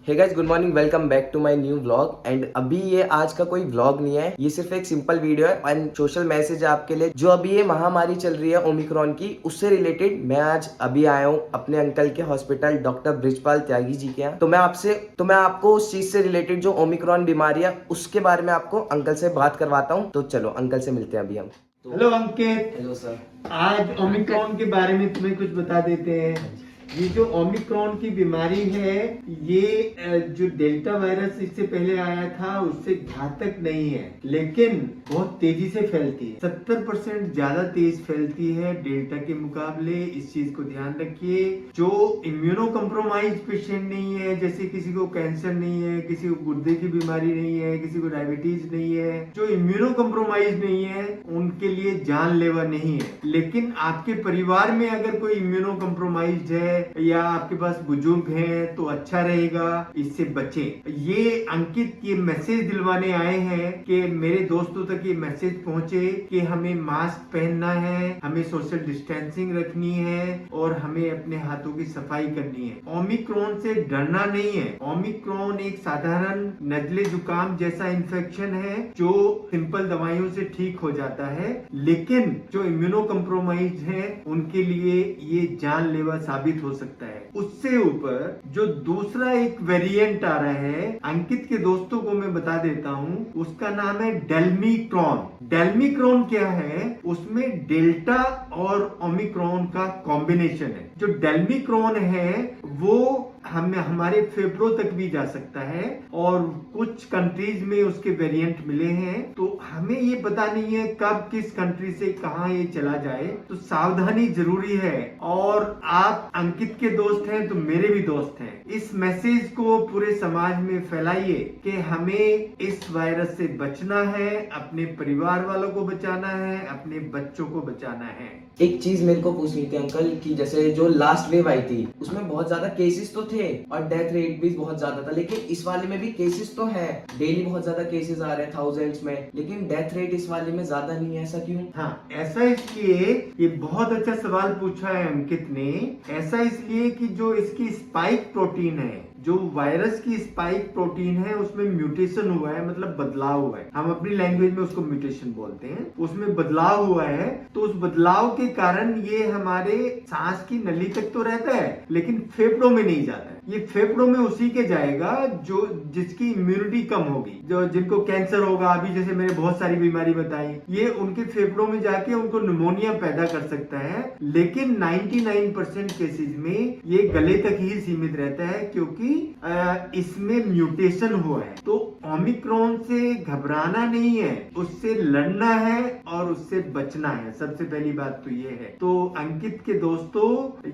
Hey guys, good morning, welcome back to my new vlog. And अभी ये आज का कोई व्लॉग नहीं है, ये सिर्फ एक सिंपल वीडियो है एंड सोशल मैसेज है आपके लिए। जो अभी ये महामारी चल रही है ओमिक्रॉन की, उससे रिलेटेड मैं आज अभी आया हूँ अपने अंकल के हॉस्पिटल डॉक्टर ब्रिजपाल त्यागी जी के यहाँ। तो मैं आपको उस चीज से रिलेटेड जो ओमिक्रॉन बीमारी है उसके बारे में आपको अंकल से बात करवाता हूँ। तो चलो अंकल से मिलते हैं अभी हम। हेलो अंकित। Hello sir. आज ओमिक्रॉन के बारे में तुम्हें कुछ बता देते हैं। ये जो ओमिक्रॉन की बीमारी है, ये जो डेल्टा वायरस इससे पहले आया था उससे घातक नहीं है, लेकिन बहुत तेजी से फैलती है। 70% ज्यादा तेज फैलती है डेल्टा के मुकाबले। इस चीज को ध्यान रखिए। जो इम्यूनो कम्प्रोमाइज पेशेंट नहीं है, जैसे किसी को कैंसर नहीं है, किसी को गुर्दे की बीमारी नहीं है, किसी को डायबिटीज नहीं है, जो इम्यूनो कम्प्रोमाइज नहीं है उनके लिए जानलेवा नहीं है। लेकिन आपके परिवार में अगर कोई इम्यूनो कम्प्रोमाइज है या आपके पास बुजुर्ग हैं तो अच्छा रहेगा, इससे बचें। ये अंकित ये मैसेज दिलवाने आए हैं कि मेरे दोस्तों तक ये मैसेज पहुंचे कि हमें मास्क पहनना है, हमें सोशल डिस्टेंसिंग रखनी है और हमें अपने हाथों की सफाई करनी है। ओमिक्रॉन से डरना नहीं है। ओमिक्रॉन एक साधारण नजले जुकाम जैसा इन्फेक्शन है जो सिंपल दवाइयों से ठीक हो जाता है, लेकिन जो इम्यूनो कम्प्रोमाइज है उनके लिए ये जानलेवा साबित हो सकता है। उससे ऊपर जो दूसरा एक वेरिएंट आ रहा है, अंकित के दोस्तों को मैं बता देता हूँ, उसका नाम है डेल्मिक्रॉन। डेल्मिक्रॉन क्या है? उसमें डेल्टा और ओमिक्रॉन का कॉम्बिनेशन है। जो डेल्मिक्रॉन है वो हमारे फेफड़ों तक भी जा सकता है और कुछ कंट्रीज में उसके वेरिएंट मिले हैं। तो हमें ये पता नहीं है कब किस कंट्री से कहां ये चला जाए, तो सावधानी जरूरी है। और आप अंकित के दोस्त हैं तो मेरे भी दोस्त हैं। इस मैसेज को पूरे समाज में फैलाइए कि हमें इस वायरस से बचना है, अपने परिवार वालों को बचाना है, अपने बच्चों को बचाना है। एक चीज मेरे को पूछनी थी अंकल कि जैसे जो लास्ट वेव आई थी उसमें बहुत ज्यादा केसेस तो थे और डेथ रेट भी बहुत ज्यादा था, लेकिन इस वाले में भी केसेस तो है, डेली बहुत ज्यादा केसेस आ रहे हैं थाउजेंड्स में, लेकिन डेथ रेट इस वाले में ज्यादा नहीं है, ऐसा क्यों? हाँ, ऐसा इसलिए, ये बहुत अच्छा सवाल पूछा है अंकित ने। ऐसा इसलिए कि जो इसकी स्पाइक प्रोटीन है, जो वायरस की स्पाइक प्रोटीन है, उसमें म्यूटेशन हुआ है, मतलब बदलाव हुआ है। हम अपनी लैंग्वेज में उसको म्यूटेशन बोलते हैं। उसमें बदलाव हुआ है, तो उस बदलाव के कारण ये हमारे सांस की नली तक तो रहता है लेकिन फेफड़ों में नहीं जाता है। ये फेफड़ों में उसी के जाएगा जो जिसकी इम्यूनिटी कम होगी, जो जिनको कैंसर होगा, अभी जैसे मैंने बहुत सारी बीमारी बताई, ये उनके फेफड़ों में जाके उनको निमोनिया पैदा कर सकता है। लेकिन 99% केसेस में ये गले तक ही सीमित रहता है क्योंकि इसमें म्यूटेशन हुआ है। तो ओमिक्रॉन से घबराना नहीं है, उससे लड़ना है और उससे बचना है। सबसे पहली बात तो ये है। तो अंकित के दोस्तों,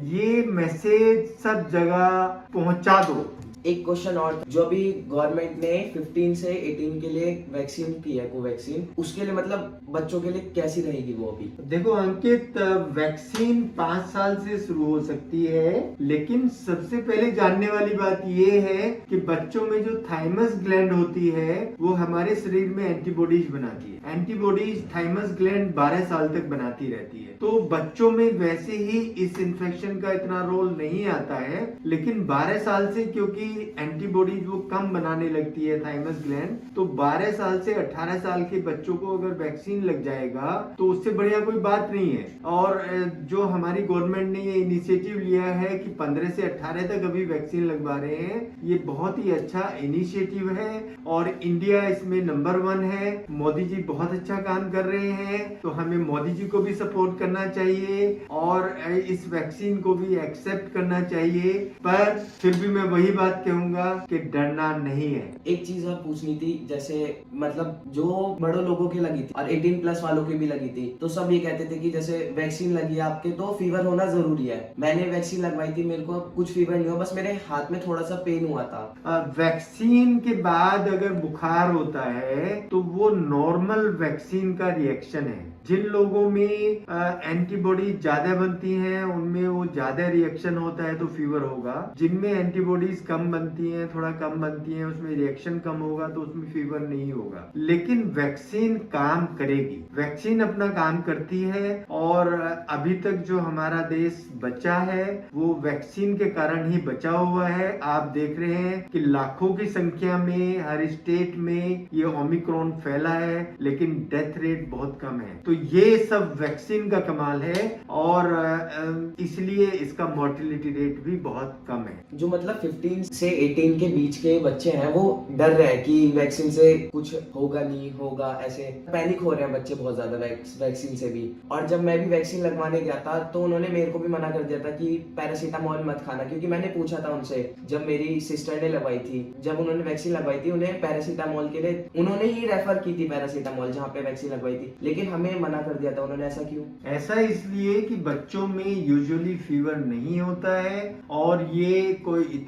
ये मैसेज सब जगह पहुंचा दो। एक क्वेश्चन और, जो अभी गवर्नमेंट ने 15 से 18 के लिए वैक्सीन की है, कोवैक्सीन, उसके लिए मतलब बच्चों के लिए कैसी रहेगी वो? अभी देखो अंकित, वैक्सीन 5 साल से शुरू हो सकती है, लेकिन सबसे पहले जानने वाली बात ये है कि बच्चों में जो थाइमस ग्लैंड होती है वो हमारे शरीर में एंटीबॉडीज बनाती है। एंटीबॉडीज थाइमस ग्लैंड 12 साल तक बनाती रहती है। तो बच्चों में वैसे ही इस इन्फेक्शन का इतना रोल नहीं आता है, लेकिन 12 साल से क्योंकि एंटीबॉडीज वो कम बनाने लगती है थाइमस ग्लैंड, तो 12 साल से 18 साल के बच्चों को अगर वैक्सीन लग जाएगा तो उससे बढ़िया कोई बात नहीं है। और जो हमारी गवर्नमेंट ने ये इनिशिएटिव लिया है कि 15 से 18 तक अभी वैक्सीन लगवा रहे हैं, ये बहुत ही अच्छा इनिशिएटिव है और इंडिया इसमें नंबर 1 है। मोदी जी बहुत अच्छा काम कर रहे हैं, तो हमें मोदी जी को भी सपोर्ट करना चाहिए और इस वैक्सीन को भी एक्सेप्ट करना चाहिए। पर फिर भी मैं वही बात कहूंगा कि डरना नहीं है। एक चीज और पूछनी थी, जैसे मतलब जो बड़े लोगों की लगी थी और 18 प्लस वालों की भी लगी थी, तो सब ये कहते थे कि जैसे वैक्सीन लगी है आपके तो फीवर होना जरूरी है। मैंने वैक्सीन लगवाई थी, मेरे को कुछ फीवर नहीं हुआ, बस मेरे हाथ में थोड़ा सा पेन हुआ था। वैक्सीन के बाद अगर बुखार होता है तो वो नॉर्मल वैक्सीन का रिएक्शन है। जिन लोगों में एंटीबॉडी ज्यादा बनती हैं उनमें वो ज्यादा रिएक्शन होता है तो फीवर होगा। जिनमें एंटीबॉडीज कम बनती हैं, थोड़ा कम बनती हैं, उसमें रिएक्शन कम होगा तो उसमें फीवर नहीं होगा। लेकिन वैक्सीन काम करेगी, वैक्सीन अपना काम करती है। और अभी तक जो हमारा देश बचा है वो वैक्सीन के कारण ही बचा हुआ है। आप देख रहे हैं कि लाखों की संख्या में हर स्टेट में ये ओमिक्रॉन फैला है, लेकिन डेथ रेट बहुत कम है। तो ये सब वैक्सीन का कमाल है और इसलिए इसका मोर्टेलिटी रेट भी बहुत कम है। जो मतलब 15 से 18 के बीच के बच्चे हैं वो डर रहे हैं कि वैक्सीन से कुछ होगा नहीं होगा, ऐसे पैनिक हो रहे हैं बच्चे बहुत ज्यादा वैक्सीन से भी। और जब मैं भी वैक्सीन लगवाने गया था तो उन्होंने मेरे को भी मना कर दिया था कि पैरासीटामोल मत खाना, क्योंकि मैंने पूछा था उनसे जब मेरी सिस्टर ने लगवाई थी, जब उन्होंने वैक्सीन लगवाई थी उन्हें पैरासीटामोल के लिए उन्होंने ही रेफर की थी पैरासीटामोल जहाँ पे वैक्सीन लगवाई थी, लेकिन हमें मना कर दिया था उन्होंने। ऐसा क्यों? ऐसा इसलिए कि बच्चों में यूजुअली फीवर नहीं होता है और ये कोई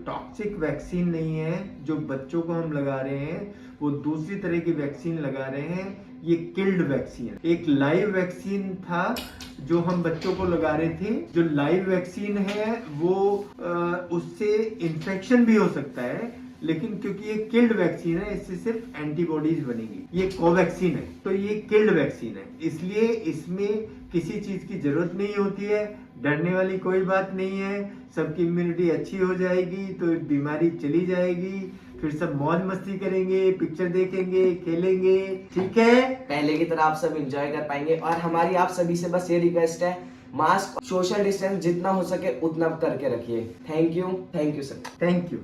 टॉक्सिक वैक्सीन नहीं है जो बच्चों को हम लगा रहे हैं, वो दूसरी तरह की वैक्सीन लगा रहे हैं। ये किल्ड वैक्सीन, एक लाइव वैक्सीन था जो हम बच्चों को लगा रहे थे। जो लाइव वैक्सीन है वो उससे इन्फेक्शन भी हो सकता है, लेकिन क्योंकि ये किल्ड वैक्सीन है इससे सिर्फ एंटीबॉडीज बनेगी। ये कोवैक्सीन है तो ये किल्ड वैक्सीन है, इसलिए इसमें किसी चीज की जरूरत नहीं होती है, डरने वाली कोई बात नहीं है। सबकी इम्यूनिटी अच्छी हो जाएगी तो बीमारी चली जाएगी, फिर सब मौज मस्ती करेंगे, पिक्चर देखेंगे, खेलेंगे। ठीक है, पहले की तरह आप सब एंजॉय कर पाएंगे। और हमारी आप सभी से बस ये रिक्वेस्ट है, मास्क, सोशल डिस्टेंस जितना हो सके उतना करके रखिए। Thank you sir. Thank you.